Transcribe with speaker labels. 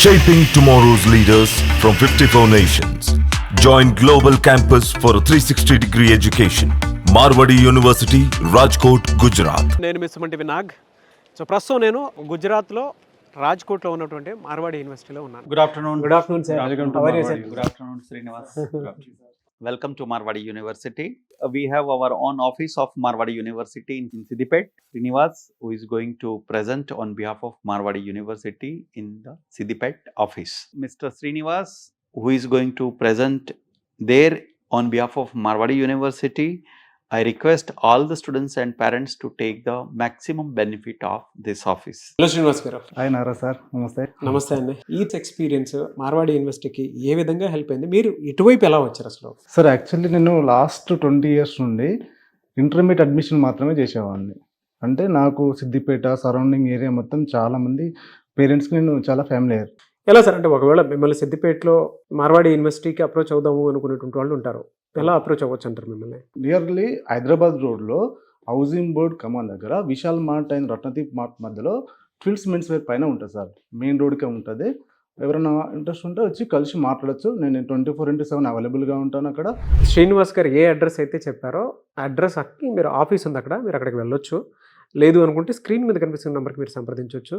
Speaker 1: Shaping tomorrow's leaders from 54 nations. Join Global Campus for a 360-degree education. Marwadi University, Rajkot, Gujarat.
Speaker 2: నేను మిస్మంటి వినాగ్. So ప్రస్తుతం నేను గుజరాత్లో రాజ్కోట్లో ఉన్నటువంటి మార్వాడి యూనివర్సిటీలో ఉన్నాను.
Speaker 3: Good afternoon.
Speaker 2: Good afternoon sir.
Speaker 3: How are you, sir? Good afternoon, Srinivas. Welcome to Marwadi University. We have our own office of Marwadi University in Siddipet. Srinivas, who is going to present on behalf of Marwadi University in the Siddipet office. Mr. Srinivas, who is going to present there on behalf of Marwadi University. I request all the students and parents to take the maximum benefit of this office.
Speaker 2: Hello Srinivas గారు.
Speaker 4: Hi Nara sir, నమస్తే.
Speaker 2: నమస్తే అండి. ఈ experience Marwadi యూనివర్సిటీకి ఏ విధంగా help అయింది? మీరు ఇటువైపు ఎలా వచ్చారు అసలు?
Speaker 4: సార్ యాక్చువల్లీ నేను లాస్ట్ 20 years నుండి ఇంటర్మీడియట్ అడ్మిషన్ మాత్రమే చేసేవాడిని. అంటే నాకు సిద్దిపేట సరౌండింగ్ ఏరియా మొత్తం చాలామంది పేరెంట్స్కి నేను చాలా ఫ్యామిలీయర్.
Speaker 2: ఎలా సార్, అంటే ఒకవేళ మిమ్మల్ని సిద్దిపేటలో మార్వాడి యూనివర్సిటీకి అప్రోచ్ అవుదాము అనుకునేటువంటి వాళ్ళు ఉంటారు, ఎలా అప్రోచ్ అవ్వచ్చు అంటారు మిమ్మల్ని?
Speaker 4: నియర్లీ హైదరాబాద్ రోడ్లో హౌసింగ్ బోర్డ్ కమాన్ దగ్గర Vishal mart and Ratnadeep mart మధ్యలో ట్విల్స్ మెన్స్ వేర్ పైన ఉంటుంది సార్. మెయిన్ రోడ్కే ఉంటుంది. ఎవరైనా ఇంట్రెస్ట్ ఉంటే వచ్చి కలిసి మాట్లాడచ్చు. నేను 24/7 అవైలబుల్గా ఉంటాను అక్కడ.
Speaker 2: శ్రీనివాస్ గారు ఏ అడ్రస్ అయితే చెప్పారో ఆ అడ్రస్ అక్కి మీరు ఆఫీస్ ఉంది అక్కడ, మీరు అక్కడికి వెళ్ళొచ్చు. లేదు అనుకుంటే స్క్రీన్ మీద కనిపిస్తున్న నెంబర్కి మీరు సంప్రదించవచ్చు.